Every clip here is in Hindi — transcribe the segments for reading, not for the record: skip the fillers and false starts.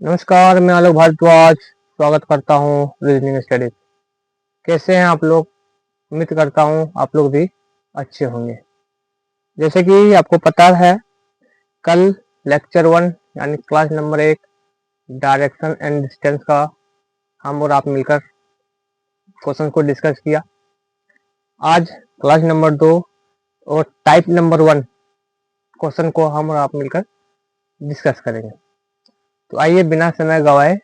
नमस्कार, मैं आलोक भारद्वाज स्वागत करता हूँ रीजनिंग स्टडीज। कैसे हैं आप लोग? उम्मीद करता हूँ आप लोग भी अच्छे होंगे। जैसे कि आपको पता है, कल लेक्चर 1 यानी class number 1 direction and distance का हम और आप मिलकर क्वेश्चन को डिस्कस किया। आज क्लास नंबर 2 और टाइप नंबर 1 क्वेश्चन को हम और आप मिलकर डिस्कस करेंगे। तो आइए बिना समय गवाए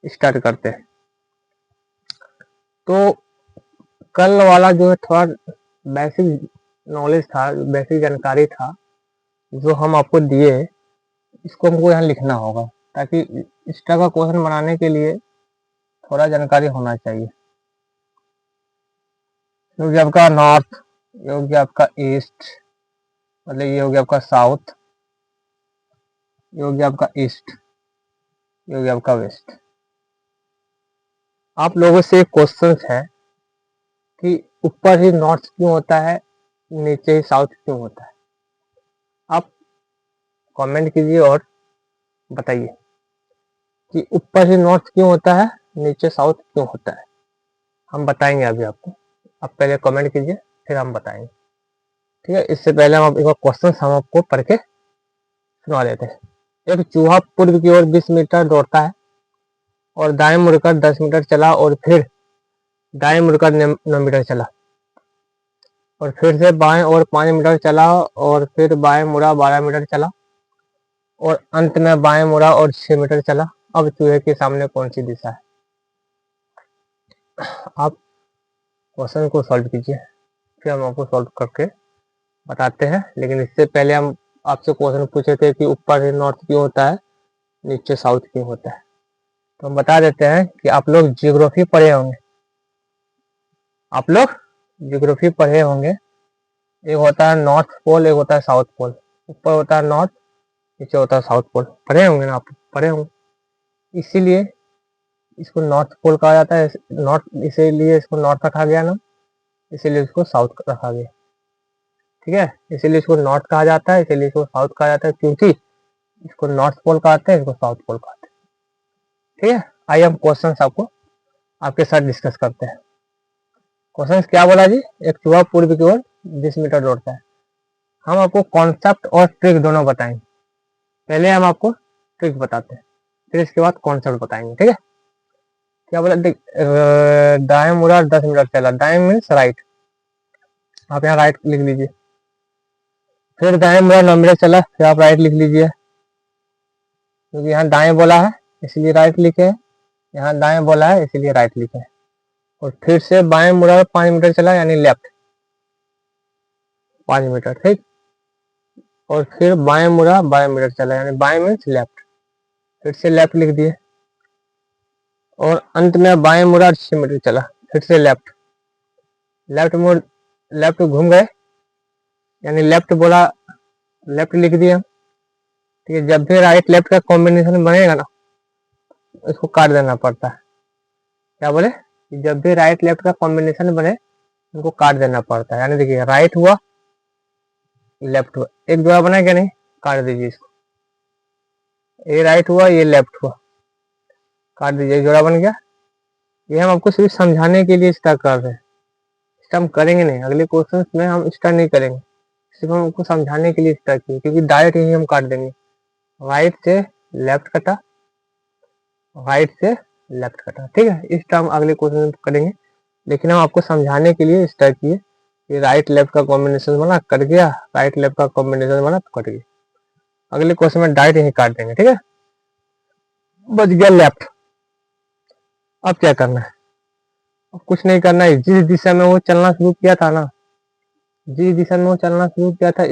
स्टार्ट करते हैं। तो कल वाला जो है थोड़ा बेसिक नॉलेज था, बेसिक जानकारी था जो हम आपको दिए, इसको हमको यहाँ लिखना होगा ताकि इस तरह का क्वेश्चन बनाने के लिए थोड़ा जानकारी होना चाहिए। ये हो गया आपका नॉर्थ, ये हो गया आपका ईस्ट, मतलब ये हो गया आपका साउथ, ये हो गया आपका ईस्ट, ये हो गया आपका वेस्ट। आप लोगों से क्वेश्चन है कि ऊपर ही नॉर्थ क्यों होता है, नीचे ही साउथ क्यों होता है। आप कमेंट कीजिए और बताइए कि ऊपर ही नॉर्थ क्यों होता है, नीचे साउथ क्यों होता है। हम बताएंगे अभी आपको। आप पहले कमेंट कीजिए, फिर हम बताएंगे, ठीक है। इससे पहले हम एक क्वेश्चन हम आपको पढ़ के सुना देते हैं। एक चूहा पूर्व की ओर 20 मीटर दौड़ता है और दाएं मुड़कर 10 मीटर चला और फिर दाएं मुड़कर 9 मीटर चला और फिर से बाएं और 5 मीटर चला और फिर बाएं मुड़ा 12 मीटर चला और अंत में बाएं मुड़ा और 6 मीटर चला। अब चूहे के सामने कौन सी दिशा है? आप क्वेश्चन को सॉल्व कीजिए, फिर हम आपको सॉल्व करके बताते हैं। लेकिन इससे पहले हम आपसे क्वेश्चन पूछे थे कि ऊपर से नॉर्थ क्यों होता है, नीचे साउथ क्यों होता है। तो हम बता देते हैं कि आप लोग जियोग्राफी पढ़े होंगे, आप लोग जियोग्राफी पढ़े होंगे। एक होता है नॉर्थ पोल, एक होता है साउथ पोल। ऊपर होता है नॉर्थ, नीचे होता है साउथ पोल। पढ़े होंगे ना आप? पढ़े होंगे। इसीलिए इसको नॉर्थ पोल कहा जाता है, नॉर्थ, इसीलिए इसको नॉर्थ रखा गया ना, इसीलिए इसको साउथ रखा गया, ठीक है। इसीलिए इसको नॉर्थ कहा जाता है, इसीलिए इसको साउथ कहा जाता है, क्योंकि इसको नॉर्थ पोल कहते हैं, इसको साउथ पोल कहते हैं, ठीक है। आइए हम क्वेश्चन आपको आपके साथ डिस्कस करते हैं। क्वेश्चन क्या बोला जी? एक चूहा पूर्व की ओर 20 मीटर दौड़ता है। हम आपको कॉन्सेप्ट और ट्रिक दोनों बताएंगे। पहले हम आपको ट्रिक बताते हैं, फिर इसके बाद कॉन्सेप्ट बताएंगे, ठीक है। क्या बोला? देख, दाएं मुड़ा 10 मीटर चला। दाएं मीन्स राइट, आप यहाँ राइट लिख लीजिए। फिर दाएं मुड़ा 9 मीटर चला, फिर आप राइट लिख लीजिए, क्योंकि यहाँ दाएं बोला है इसलिए राइट लिखे, यहाँ दाएं बोला है इसीलिए राइट लिखे। और फिर से बाएं मुड़ा 5 मीटर चला यानी लेफ्ट 5 मीटर, ठीक। और फिर बाएं मुड़ा 12 मीटर चला यानी बाएं मीन्स लेफ्ट, फिर से लेफ्ट लिख दिए। और अंत में बाएं मुड़ा 6 मीटर चला, फिर से लेफ्ट, लेफ्ट मुड़, लेफ्ट घूम गए यानी लेफ्ट बोला, लेफ्ट लिख दिया, ठीक है। जब भी राइट लेफ्ट का कॉम्बिनेशन बनेगा ना, इसको काट देना पड़ता है। क्या बोले? जब भी राइट लेफ्ट का कॉम्बिनेशन बने, इनको काट देना पड़ता है। यानी देखिए, राइट हुआ, लेफ्ट हुआ, एक जोड़ा बना क्या? नहीं, काट दीजिए इसको। ये राइट हुआ, ये लेफ्ट हुआ, काट दीजिए, एक जोड़ा बन गया। ये हम आपको सिर्फ समझाने के लिए स्टार्ट कर रहे हैं, इसका हम करेंगे नहीं। अगले क्वेश्चन में हम स्टार्ट नहीं करेंगे, सिर्फ हम आपको समझाने के लिए स्टार्ट किए, क्योंकि डायरेक्ट ही हम काट देंगे। राइट से लेफ्ट कटा, राइट से लेफ्ट कटा, ठीक है। इस टर्म अगले क्वेश्चन में करेंगे, लेकिन हम आपको समझाने के लिए स्टार्ट किए कि राइट लेफ्ट का कॉम्बिनेशन बना, कट गया, राइट लेफ्ट का कॉम्बिनेशन बना तो कट गया। अगले क्वेश्चन में डायरेक्ट ही काट देंगे, ठीक है। बच गया लेफ्ट। अब क्या करना है? अब कुछ नहीं करना है। जिस दिशा में वो चलना शुरू किया था ना, जिस दिशा में वो चलना शुरू किया था,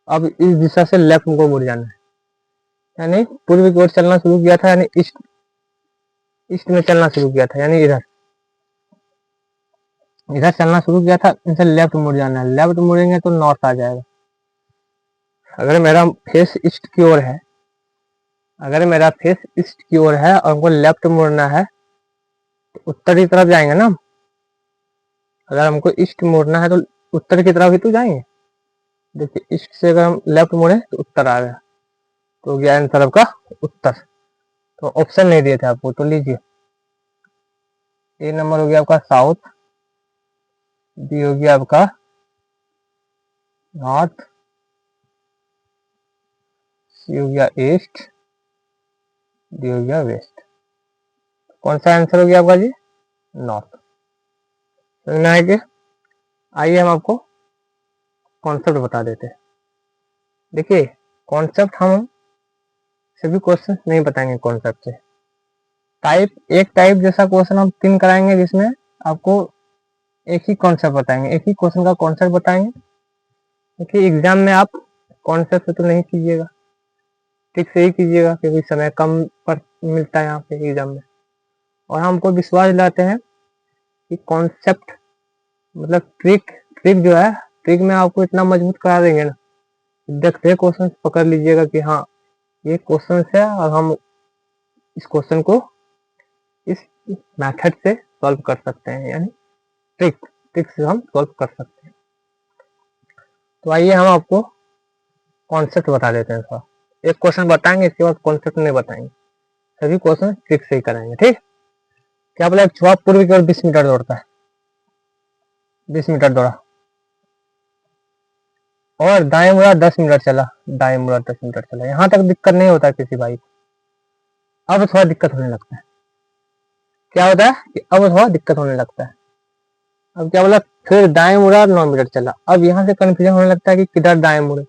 अब इस दिशा से लेफ्ट को मुड़ जाना है। यानी पूर्व की ओर चलना शुरू किया था, यानी ईस्ट, ईस्ट में चलना शुरू किया था, यानी इधर, इधर चलना शुरू किया था, इनसे लेफ्ट मुड़ जाना है। लेफ्ट मुड़ेंगे तो नॉर्थ आ जाएगा। अगर मेरा फेस ईस्ट की ओर है, अगर मेरा फेस ईस्ट की ओर है और हमको लेफ्ट मुड़ना है तो उत्तर की तरफ जाएंगे ना। अगर हमको ईस्ट मुड़ना है तो उत्तर की तरफ ही तो जाएंगे। देखिए, ईस्ट से अगर हम लेफ्ट मुड़े तो उत्तर आ गया, तो गया इन तरफ का उत्तर। तो ऑप्शन नहीं दिए थे आपको, तो लीजिए। ए नंबर हो गया आपका साउथ, बी हो गया आपका नॉर्थ, सी हो गया ईस्ट, डी हो गया वेस्ट। कौन सा आंसर हो गया आपका जी? नॉर्थ। समझना है कि? आइए हम आपको कॉन्सेप्ट बता देते हैं। देखिए कॉन्सेप्ट हम सभी क्वेश्चन नहीं बताएंगे कॉन्सेप्ट से। एक टाइप जैसा क्वेश्चन हम 3 कराएंगे, जिसमें आपको एक ही कॉन्सेप्ट बताएंगे, एक ही क्वेश्चन का कॉन्सेप्ट बताएंगे। क्योंकि एग्जाम में आप कॉन्सेप्ट से तो नहीं कीजिएगा, ठीक से ही कीजिएगा, क्योंकि समय कम पर मिलता है यहाँ पे एग्जाम में। और हमको विश्वास दिलाते हैं कि कॉन्सेप्ट मतलब ट्रिक जो है, ट्रिक में आपको इतना मजबूत करा देंगे ना, देखते क्वेश्चन पकड़ लीजिएगा कि हाँ ये क्वेश्चन है और हम इस क्वेश्चन को इस मेथड से सॉल्व कर सकते हैं, यानी ट्रिक से हम सॉल्व कर सकते हैं। तो आइए हम आपको कॉन्सेप्ट बता देते हैं। सर एक क्वेश्चन बताएंगे, इसके बाद कॉन्सेप्ट नहीं बताएंगे, सभी क्वेश्चन ट्रिक से ही कराएंगे। ठीक, क्या बोला? एक छुआ पूर्व की ओर 20 मीटर दौड़ता है, 20 मीटर दौड़ा, और दाएं मुड़ा 10 मीटर चला, दाएं मुड़ा 10 मीटर चला। यहाँ तक दिक्कत नहीं होता किसी भाई को। अब थोड़ा दिक्कत होने लगता है। क्या होता है कि अब थोड़ा दिक्कत होने लगता है। अब क्या बोला? फिर दाएं मुड़ा 9 मीटर चला। अब यहाँ से कंफ्यूजन होने लगता है कि किधर दाएं मुड़े,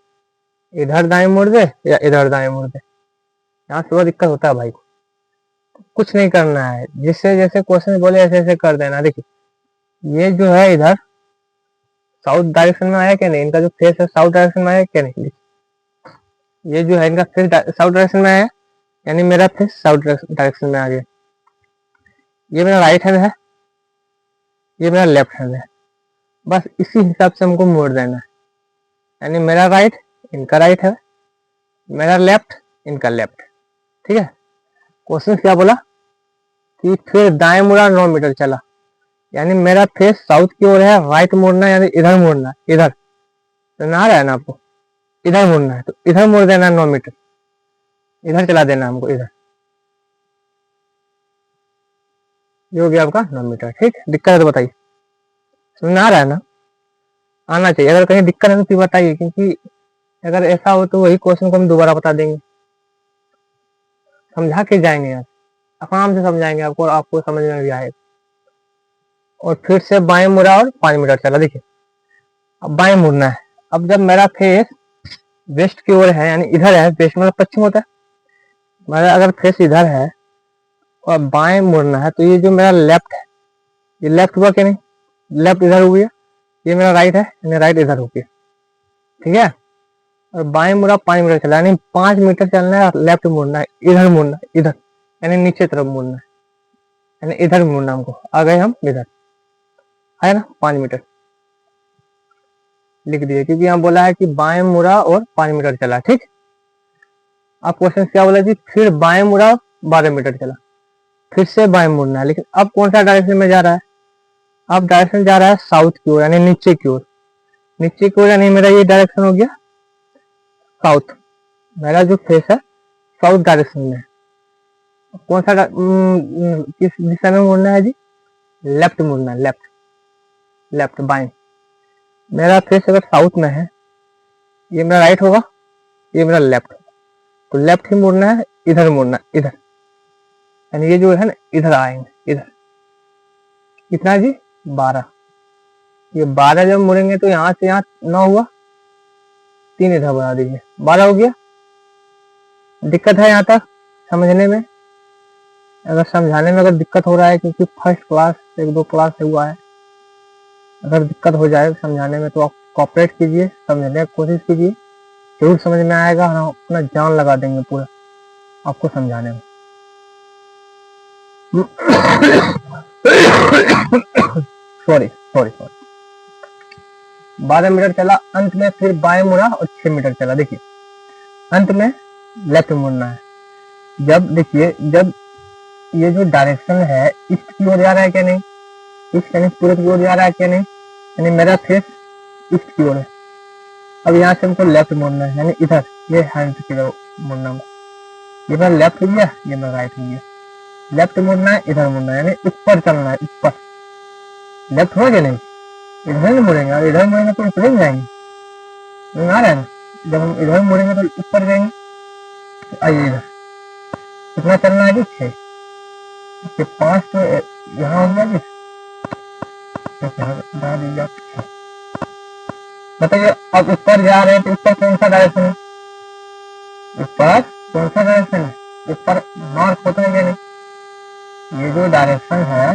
इधर दाएं मुड़ दे या इधर दाएं मुड़ दे। यहाँ से थोड़ा दिक्कत होता है भाई को। कुछ नहीं करना है, जिससे जैसे क्वेश्चन बोले ऐसे ऐसे कर देना। देखिए ये जो है इधर साउथ डायरेक्शन में आया क्या नहीं, इनका जो फेस है साउथ डायरेक्शन में आया क्या नहीं। ये जो है इनका फेस साउथ डायरेक्शन में आया, यानी मेरा फेस साउथ डायरेक्शन में आ गया। ये मेरा राइट हैंड है, ये मेरा लेफ्ट हैंड है। बस इसी हिसाब से हमको मोड़ देना है, यानी मेरा राइट इनका राइट है, मेरा लेफ्ट इनका लेफ्ट। ठीक है। क्वेश्चन क्या बोला कि फिर दाएं मुड़ा 9 मीटर चला, यानी मेरा फेस साउथ की ओर है, राइट मोड़ना यानी इधर मोड़ना, इधर तो ना आ रहा है ना आपको, इधर मोड़ना है तो इधर मोड़ देना है 9 मीटर, इधर चला देना हमको, इधर। ये हो गया आपका 9 मीटर। ठीक, दिक्कत है तो बताइए, समझ में आ रहा है ना? आना चाहिए। अगर कहीं दिक्कत है तो फिर बताइए, क्योंकि अगर ऐसा हो तो वही क्वेश्चन को हम दोबारा बता देंगे, समझा के जाएंगे यार, आराम से समझाएंगे आपको और आपको समझ में भी आएगा। और फिर से बाएं मुड़ा और 5 मीटर चला। देखिए अब बाएं मुड़ना है। अब जब मेरा फेस वेस्ट की ओर है, यानी इधर है, वेस्ट मतलब पश्चिम होता है, मेरा अगर फेस इधर है और बाएं मुड़ना है, तो ये जो मेरा लेफ्ट है, ये लेफ्ट हुआ क्या नहीं, लेफ्ट इधर हो गया। ये मेरा राइट है, यानी राइट इधर हो गया। ठीक है। और बाएं मुड़ा 5 मीटर चला, यानी 5 मीटर चलना है, लेफ्ट मुड़ना है, इधर मुड़ना है, इधर यानी नीचे तरफ मुड़ना है, यानी इधर मुड़ना हमको। आ गए हम इधर, है ना, 5 मीटर लिख दिए, क्योंकि यहाँ बोला है कि बाएं मुड़ा और 5 मीटर चला। ठीक। अब क्वेश्चन क्या बोला जी? फिर बाएं मुड़ा 12 मीटर चला, फिर से बाएं मुड़ना है, लेकिन अब कौन सा डायरेक्शन में जा रहा है? अब डायरेक्शन जा रहा है साउथ की ओर, यानी नीचे की ओर, नीचे की ओर, यानी मेरा ये डायरेक्शन हो गया साउथ। मेरा जो फेस है साउथ डायरेक्शन में है। कौन सा किस दिशा में मुड़ना है जी? लेफ्ट मुड़ना है, लेफ्ट, लेफ्ट बाएं। मेरा फेस अगर साउथ में है, ये मेरा राइट होगा, ये मेरा लेफ्ट होगा, तो लेफ्ट ही मुड़ना है, इधर मुड़ना है, इधर, यानी ये जो है ना इधर आएंगे, इधर। कितना जी? 12। ये 12 जब मुड़ेंगे तो यहाँ से यहाँ 9 हुआ, 3 इधर बना दीजिए, 12 हो गया। दिक्कत है यहाँ तक समझने में? अगर समझाने में अगर दिक्कत हो रहा है, क्योंकि फर्स्ट क्लास 1-2 क्लास से हुआ है, अगर दिक्कत हो जाए समझाने में तो आप कॉपरेट कीजिए, समझने की कोशिश कीजिए, जरूर समझ में आएगा। हम अपना जान लगा देंगे पूरा आपको समझाने में। सॉरी 12 मीटर चला, अंत में फिर बाएं मुड़ा और 6 मीटर चला। देखिए अंत में लेफ्ट मुड़ना है। जब देखिए, जब ये जो डायरेक्शन है ईस्ट की ओर जा रहा है क्या नहीं, ईस्ट यानी पूरब की ओर जा रहा है क्या नहीं, यानी मेरा फेस ईस्ट की ओर है। अब यहाँ से हमको लेफ्ट मुड़ना है, यानी इधर, ये हैंड की तरफ मुड़ना है। ये मेरा लेफ्ट हो गया, ये मेरा राइट हो गया। लेफ्ट मुड़ना है, इधर मुड़ना है, यानी ऊपर चलना है, ऊपर। लेफ्ट हो गया नहीं, इधर नहीं मुड़ेंगे, और इधर मुड़ेंगे तो ऊपर ही जाएंगे, आ रहा है ना। जब हम इधर मुड़ेंगे तो ऊपर जाएंगे। तो आइए इधर कितना चलना है जी, 6। 5 तो यहाँ हो गया जी, बताइए। अब ऊपर जा रहे हैं तो ऊपर कौन सा डायरेक्शन है, ऊपर कौन सा डायरेक्शन है, ऊपर नॉर्थ होता है या नहीं। ये जो डायरेक्शन है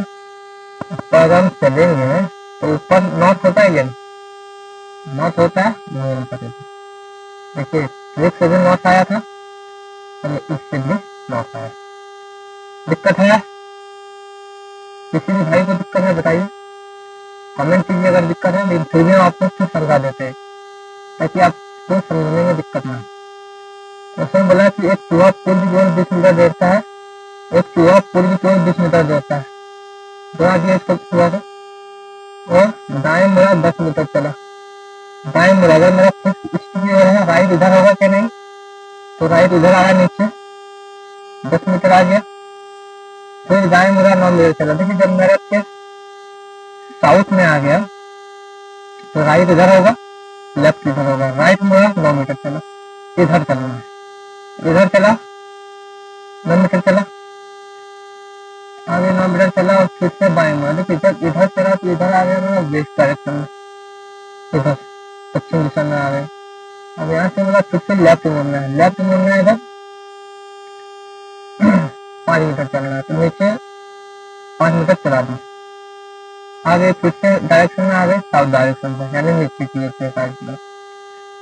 ऊपर अगर हम चलेंगे तो ऊपर नॉर्थ होता है या नहीं, नॉर्थ होता है। देखिए एक से भी नॉर्थ आया था और इससे भी नॉर्थ आया। दिक्कत है, किसी भी भाई को दिक्कत है बताइए, कमेंट कीजिए अगर दिक्कत है। लेकिन फिर भी हम आपको खुद समझा देते हैं ताकि आपको समझने में दिक्कत ना हो। उसने बोला कि एक चूहा पुल की केवल 20 मीटर दौड़ता है, एक चूहा पुल की केवल 20 मीटर दौड़ता है। दौड़ा दिया इसको चूहा को, और दाएं मुड़ा 10 मीटर चला। दाएं मुड़ा, अगर मेरा फिक्स ईस्ट की ओर है, राइट इधर होगा क्या नहीं, तो राइट इधर आया नीचे 10 मीटर आ गया। फिर दाएं मुड़ा 9 मीटर चला। देखिए जब मेरा फिक्स साउथ में आ गया तो राइट इधर होगा, लेफ्ट इधर होगा। राइट मुड़ा 9 मीटर चला, इधर चलना है, इधर चला 9 मीटर चला, आगे 9 मीटर चला और फिर से बाएं मुड़ा। देखिए जब इधर चला तो इधर आ गया मेरा वेस्ट डायरेक्शन में, इधर पश्चिम दिशा में आ गए। अब यहाँ से बोला फिर से लेफ्ट मुड़ना है, लेफ्ट मुड़ना है इधर 5 मीटर चलना है, तो नीचे 5 मीटर चला दी। आगे फिर से डायरेक्शन में आ गए साउथ डायरेक्शन से, यानी नीचे की ओर से साइड में,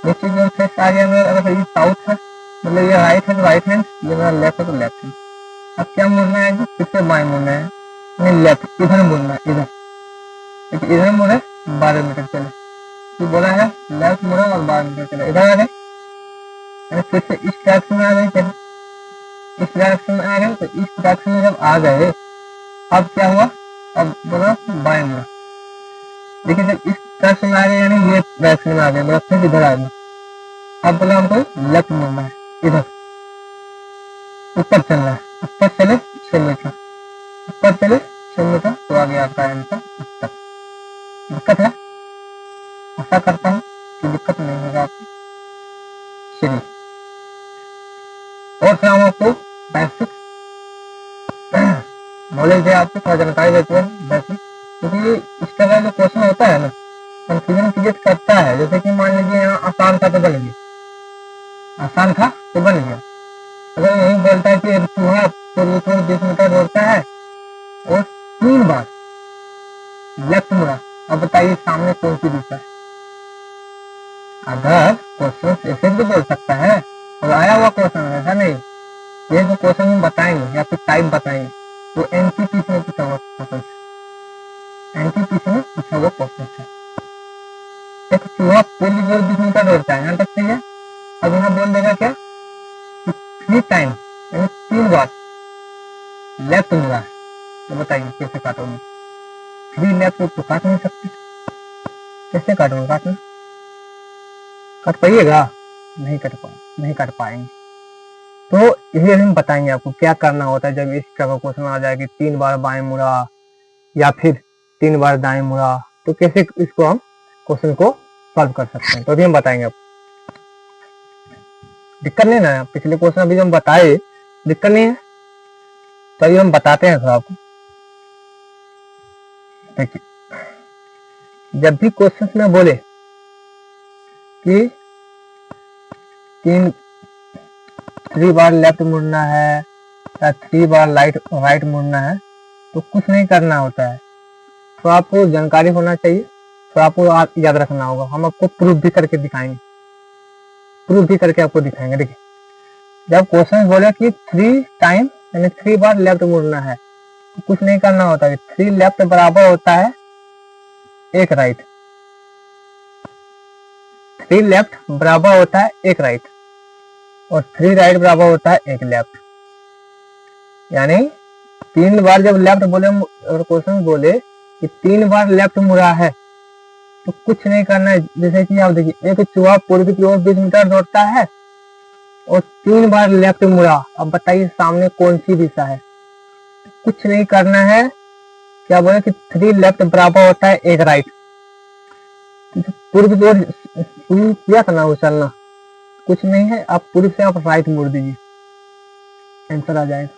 नीचे की ओर फेस आ गया मेरा। अगर ये साउथ है मतलब ये राइट है तो राइट हैंड, ये मेरा लेफ्ट है तो लेफ्ट हैंड। अब क्या मुड़ना है जी, फिर से बाएं मुड़ना है, नहीं लेफ्ट इधर मुड़ना है, इधर। देखिए इधर मुड़े 12 मीटर चले, तो बोला है लेफ्ट मुड़े और 12 मीटर चले, इधर आ गए। फिर से इस डायरेक्शन में आ गए, क्या इस डायरेक्शन में आ गए। तो इस डायरेक्शन में जब आ गए अब क्या हुआ, अब बोला बाएं मुड़ा। देखिए जब इस डायरेक्शन में आ गए यानी ये डायरेक्शन में आ गए, मेरा फिर इधर आ गया। अब बोला हमको लेफ्ट मुड़ना है, इधर ऊपर चलना है, ऊपर चले 6 मीटर, ऊपर चले 6 मीटर, तो आ गया आपका आंसर उत्तर। दिक्कत है, ऐसा करता हूँ कि दिक्कत नहीं होगा आपको। चलिए और फिर हम आपको बेसिक नॉलेज है, आपको थोड़ा जानकारी देते हैं बेसिक, क्योंकि इस तरह जो क्वेश्चन होता है ना कंफ्यूजन क्रिएट करता है। जैसे कि मान लीजिए यहाँ आसान था तो बन गया, आसान था तो बन गया। अगर यही बोलता है कि चूहा पूर्वी की ओर 20 मीटर दौड़ता है और 3 बार लेफ्ट मुड़ा, अब बताइए सामने कौन सी दिशा है। अगर क्वेश्चन ऐसे भी बोल सकता है और आया हुआ क्वेश्चन ऐसा नहीं, ये जो क्वेश्चन हम बताएंगे या फिर टाइप बताएंगे वो एनटीपीसी में पूछा हुआ क्वेश्चन, एनटीपीसी में पूछा हुआ क्वेश्चन है। एक चूहा पूर्वी की ओर 20 मीटर दौड़ता है, यहाँ तक सही है। अब यहाँ बोल देगा क्या, 3 टाइम यानी 3 बार लेफ्ट मुड़ा है, तो बताइए कैसे काटोगे। 3 लेफ्ट तो काट नहीं सकते, कैसे काटोगे, काटना काट पाइएगा, नहीं काट पाएंगे। तो इसलिए हम बताएंगे आपको क्या करना होता है जब इस तरह का क्वेश्चन आ जाए कि 3 बार बाएं मुड़ा या फिर 3 बार दाएं मुड़ा, तो कैसे इसको हम क्वेश्चन को सॉल्व कर सकते हैं, तो अभी हम बताएंगे आपको। दिक्कत नहीं ना, पिछले क्वेश्चन अभी जो हम बताए दिक्कत नहीं है, तो अभी हम बताते हैं थोड़ा आपको। देखिए जब भी क्वेश्चन में बोले कि 3 बार लेफ्ट मुड़ना है या 3 बार राइट मुड़ना है, तो कुछ नहीं करना होता है। तो आपको जानकारी होना चाहिए, तो आपको याद रखना होगा। हम आपको प्रूफ भी करके दिखाएंगे, प्रूफ भी करके आपको दिखाएंगे। देखिए जब क्वेश्चन बोले कि 3 टाइम यानी 3 बार लेफ्ट मुड़ना है, तो कुछ नहीं करना होता है। 3 लेफ्ट बराबर होता है 1 राइट, 3 लेफ्ट बराबर होता है 1 राइट, और 3 राइट बराबर होता है 1 लेफ्ट। यानी 3 बार जब लेफ्ट बोले और क्वेश्चन बोले कि 3 बार लेफ्ट मुड़ा है, तो कुछ नहीं करना है। जैसे कि आप देखिए एक चूहा पूर्वी की ओर 20 मीटर दौड़ता है और 3 बार लेफ्ट मुड़ा। अब बताइए सामने कौन सी दिशा है? कुछ नहीं करना है, क्या बोले कि 3 लेफ्ट बराबर होता है 1 राइट। पूर्व की ओर शुरू किया था ना उछलना, कुछ नहीं है, आप पूर्व से आप राइट मोड़ दीजिए, आंसर आ जाएगा।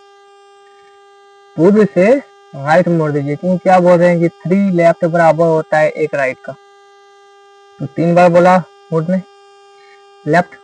पूर्व से राइट मोड़ दीजिए, क्योंकि क्या बोल रहे हैं कि 3 लेफ्ट बराबर होता है 1 राइट का। तो 3 बार बोला मोड़ने लेफ्ट,